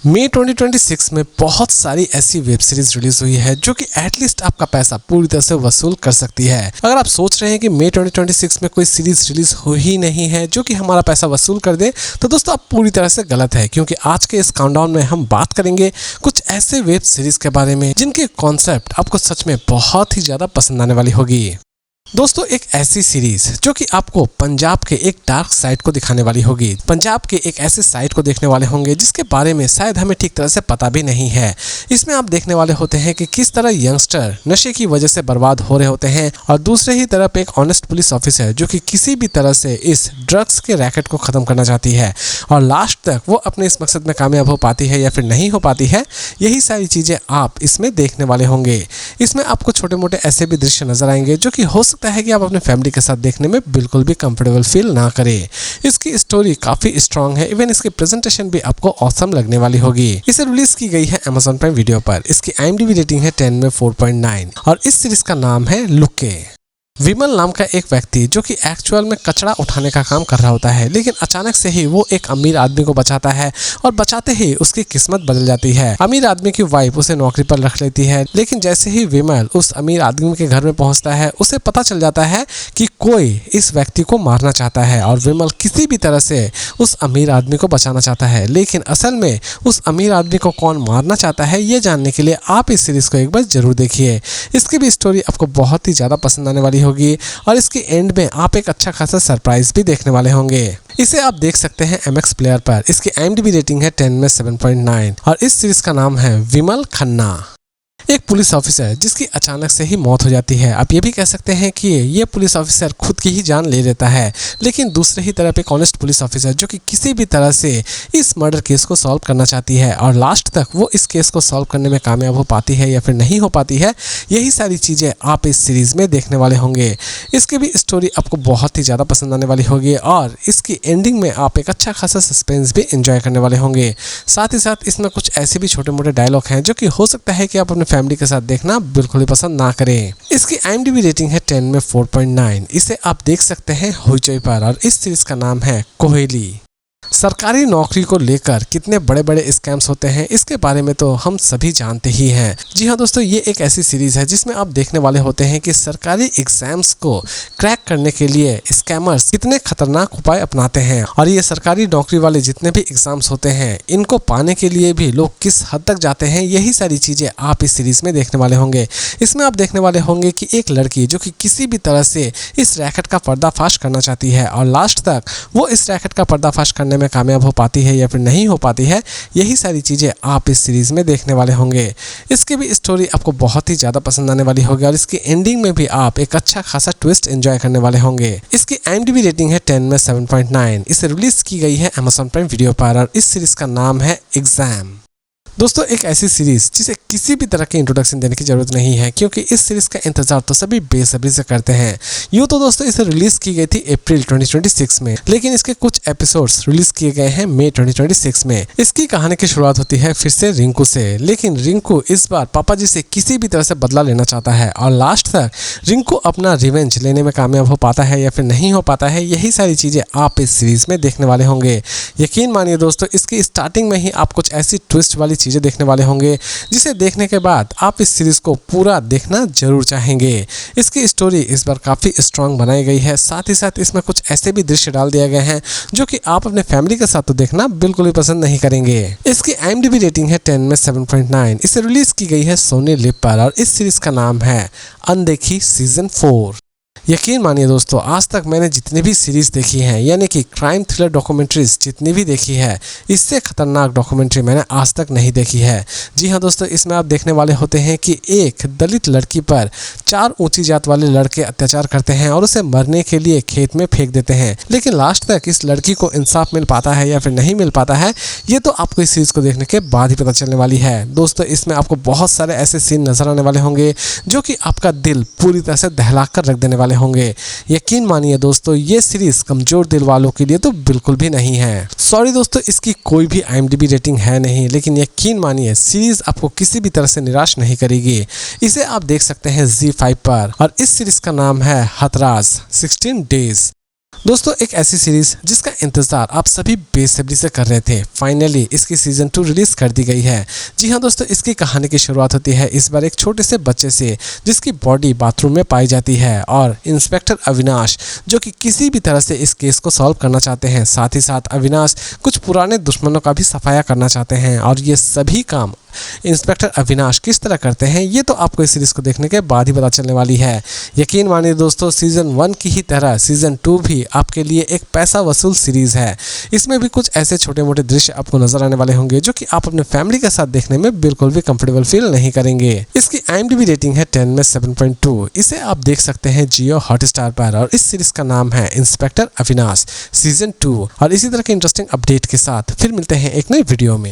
मई 2026 में बहुत सारी ऐसी वेब सीरीज रिलीज हुई है जो कि एटलीस्ट आपका पैसा पूरी तरह से वसूल कर सकती है। अगर आप सोच रहे हैं कि मई 2026 में कोई सीरीज रिलीज हो ही नहीं है जो कि हमारा पैसा वसूल कर दे, तो दोस्तों आप पूरी तरह से गलत है, क्योंकि आज के इस काउंटडाउन में हम बात करेंगे कुछ ऐसे वेब सीरीज के बारे में जिनके कॉन्सेप्ट आपको सच में बहुत ही ज्यादा पसंद आने वाली होगी। दोस्तों, एक ऐसी सीरीज जो कि आपको पंजाब के एक डार्क साइड को दिखाने वाली होगी, पंजाब के एक ऐसे साइड को देखने वाले होंगे जिसके बारे में शायद हमें ठीक तरह से पता भी नहीं है। इसमें आप देखने वाले होते हैं कि किस तरह यंगस्टर नशे की वजह से बर्बाद हो रहे होते हैं और दूसरे ही तरफ एक ऑनेस्ट पुलिस ऑफिसर जो कि किसी भी तरह से इस ड्रग्स के रैकेट को खत्म करना चाहती है और लास्ट तक वो अपने इस मकसद में कामयाब हो पाती है या फिर नहीं हो पाती है। यही सारी चीजें आप इसमें देखने वाले होंगे। इसमें आपको छोटे मोटे ऐसे भी दृश्य नजर आएंगे जो कि हो सकता है कि आप अपने फैमिली के साथ देखने में बिल्कुल भी कंफर्टेबल फील ना करें। इसकी स्टोरी काफी स्ट्रांग है, इवन इसकी प्रेजेंटेशन भी आपको ऑसम लगने वाली होगी। इसे रिलीज की गई है Amazon प्राइम वीडियो पर। इसकी IMDb रेटिंग है 10 में 4.9 और इस सीरीज का नाम है लुके। विमल नाम का एक व्यक्ति जो कि एक्चुअल में कचरा उठाने का काम कर रहा होता है, लेकिन अचानक से ही वो एक अमीर आदमी को बचाता है और बचाते ही उसकी किस्मत बदल जाती है। अमीर आदमी की वाइफ उसे नौकरी पर रख लेती है, लेकिन जैसे ही विमल उस अमीर आदमी के घर में पहुंचता है उसे पता चल जाता है कि कोई इस व्यक्ति को मारना चाहता है और विमल किसी भी तरह से उस अमीर आदमी को बचाना चाहता है। लेकिन असल में उस अमीर आदमी को कौन मारना चाहता है ये जानने के लिए आप इस सीरीज को एक बार जरूर देखिए। इसकी भी स्टोरी आपको बहुत ही ज्यादा पसंद आने वाली होगी और इसके एंड में आप एक अच्छा खासा सरप्राइज भी देखने वाले होंगे। इसे आप देख सकते हैं MX प्लेयर पर। इसकी IMDb रेटिंग है 10 में 7.9 और इस सीरीज का नाम है विमल खन्ना। एक पुलिस ऑफिसर जिसकी अचानक से ही मौत हो जाती है। आप ये भी कह सकते हैं कि ये पुलिस ऑफिसर खुद की ही जान ले लेता है, लेकिन दूसरे ही तरफ एक ऑनेस्ट पुलिस ऑफिसर जो कि किसी भी तरह से इस मर्डर केस को सॉल्व करना चाहती है और लास्ट तक वो इस केस को सॉल्व करने में कामयाब हो पाती है या फिर नहीं हो पाती है। यही सारी चीजें आप इस सीरीज में देखने वाले होंगे। इसकी भी स्टोरी आपको बहुत ही ज्यादा पसंद आने वाली होगी और इसकी एंडिंग में आप एक अच्छा खासा सस्पेंस भी एंजॉय करने वाले होंगे। साथ ही साथ इसमें कुछ ऐसे भी छोटे मोटे डायलॉग हैं जो कि हो सकता है कि आप अपने फैमिली के साथ देखना बिल्कुल ही पसंद ना करें। इसकी IMDb रेटिंग है 10 में 4.9। इसे आप देख सकते हैं होइचोई पर और इस सीरीज का नाम है कोहेली। सरकारी नौकरी को लेकर कितने बड़े बड़े स्कैम्स होते हैं इसके बारे में तो हम सभी जानते ही हैं। जी हाँ दोस्तों, ये एक ऐसी सीरीज है जिसमें आप देखने वाले होते हैं कि सरकारी एग्जाम्स को क्रैक करने के लिए स्कैमर्स कितने खतरनाक उपाय अपनाते हैं और ये सरकारी नौकरी वाले जितने भी एग्जाम्स होते हैं इनको पाने के लिए भी लोग किस हद तक जाते हैं। यही सारी चीजें आप इस सीरीज में देखने वाले होंगे। इसमें आप देखने वाले होंगे कि एक लड़की जो कि किसी भी तरह से इस रैकेट का पर्दाफाश करना चाहती है और लास्ट तक वो इस रैकेट का पर्दाफाश करने में कामयाब हो पाती है या फिर नहीं हो पाती है। यही सारी चीजें आप इस सीरीज में देखने वाले होंगे। इसकी भी स्टोरी आपको बहुत ही ज्यादा पसंद आने वाली होगी और इसकी एंडिंग में भी आप एक अच्छा खासा ट्विस्ट एंजॉय करने वाले होंगे। इसकी IMDb रेटिंग है 10 में 7.9। इसे रिलीज की गई है Amazon प्राइम वीडियो पर और इस सीरीज का नाम है एग्जाम। दोस्तों, एक ऐसी सीरीज जिसे किसी भी तरह की इंट्रोडक्शन देने की जरूरत नहीं है, क्योंकि इस सीरीज का इंतजार तो सभी बेसब्री से करते हैं। यूँ तो दोस्तों इसे रिलीज की गई थी अप्रैल 2026 में, लेकिन इसके कुछ एपिसोड्स रिलीज किए गए हैं मई 2026 में। इसकी कहानी की शुरुआत होती है फिर से रिंकू से, लेकिन रिंकू इस बार पापा जी से किसी भी तरह से बदला लेना चाहता है और लास्ट तक रिंकू अपना रिवेंज लेने में कामयाब हो पाता है या फिर नहीं हो पाता है। यही सारी चीजें आप इस सीरीज में देखने वाले होंगे। यकीन मानिए दोस्तों, इसकी स्टार्टिंग में ही आप कुछ ऐसी ट्विस्ट वाली चीजें देखने वाले होंगे जिसे देखने के बाद आप इस सीरीज को पूरा देखना जरूर चाहेंगे। इसकी स्टोरी इस बार काफी स्ट्रांग बनाई गई है। साथ ही साथ इसमें कुछ ऐसे भी दृश्य डाल दिए गए हैं जो कि आप अपने फैमिली के साथ तो देखना बिल्कुल भी पसंद नहीं करेंगे। इसकी IMDb रेटिंग है 10 में 7.9। इसे रिलीज की गई है सोनी लिव पर और इस सीरीज का नाम है अनदेखी सीजन 4। यकीन मानिए दोस्तों, आज तक मैंने जितनी भी सीरीज देखी हैं, यानी कि क्राइम थ्रिलर डॉक्यूमेंट्रीज जितनी भी देखी है, इससे खतरनाक डॉक्यूमेंट्री मैंने आज तक नहीं देखी है। जी हाँ दोस्तों, इसमें आप देखने वाले होते हैं कि एक दलित लड़की पर 4 ऊंची जात वाले लड़के अत्याचार करते हैं और उसे मरने के लिए खेत में फेंक देते हैं, लेकिन लास्ट तक इस लड़की को इंसाफ मिल पाता है या फिर नहीं मिल पाता है, ये तो आपको इस सीरीज को देखने के बाद ही पता चलने वाली है। दोस्तों, इसमें आपको बहुत सारे ऐसे सीन नजर आने वाले होंगे जो कि आपका दिल पूरी तरह से दहला कर रख देने वाले होंगे। यकीन मानिए दोस्तों, ये सीरीज कमजोर दिल वालों के लिए तो बिल्कुल भी नहीं है। सॉरी दोस्तों, इसकी कोई भी IMDb रेटिंग है नहीं, लेकिन यकीन मानिए सीरीज आपको किसी भी तरह से निराश नहीं करेगी। इसे आप देख सकते हैं ZEE5 पर और इस सीरीज का नाम है हथराज 16 डेज। दोस्तों एक ऐसी सीरीज जिसका इंतजार आप सभी बेसब्री से कर रहे थे, फाइनली इसकी सीजन 2 रिलीज कर दी गई है। जी हाँ दोस्तों, इसकी कहानी की शुरुआत होती है इस बार एक छोटे से बच्चे से जिसकी बॉडी बाथरूम में पाई जाती है और इंस्पेक्टर अविनाश जो कि किसी भी तरह से इस केस को सॉल्व करना चाहते हैं। साथ ही साथ अविनाश कुछ पुराने दुश्मनों का भी सफाया करना चाहते हैं और ये सभी काम इंस्पेक्टर अविनाश किस तरह करते हैं ये तो आपको इस सीरीज को देखने के बाद ही पता चलने वाली है। यकीन मानिए दोस्तों, सीजन 1 की ही तरह सीजन 2 भी आपके लिए एक पैसा वसूल सीरीज है। इसमें भी कुछ ऐसे छोटे मोटे दृश्य आपको नजर आने वाले होंगे जो कि आप अपने फैमिली के साथ देखने में बिल्कुल भी कंफर्टेबल फील नहीं करेंगे। इसकी IMDb रेटिंग है 10 में 7.2। इसे आप देख सकते हैं जियो हॉटस्टार पर और इस सीरीज का नाम है इंस्पेक्टर अविनाश सीजन 2। और इसी तरह के इंटरेस्टिंग अपडेट के साथ फिर मिलते हैं एक नई वीडियो में।